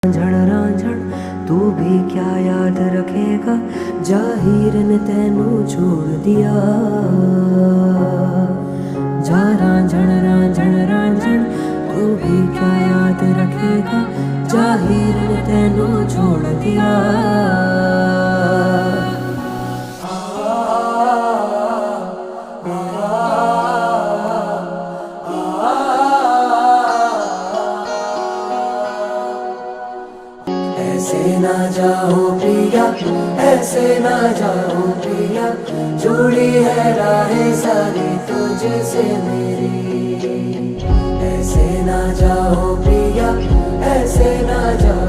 रांझण तू भी क्या याद रखेगा, जाहिर ने तेनू छोड़ दिया। जा रांझण रांझण रांझण तू भी क्या याद रखेगा, जाहिर ने तेनू छोड़ दिया। ऐसे ना जाओ पिया, ऐसे ना जाओ पिया, जुड़ी है राहें सारी तुझसे मेरी। ऐसे ना जाओ पिया, ऐसे ना जाओ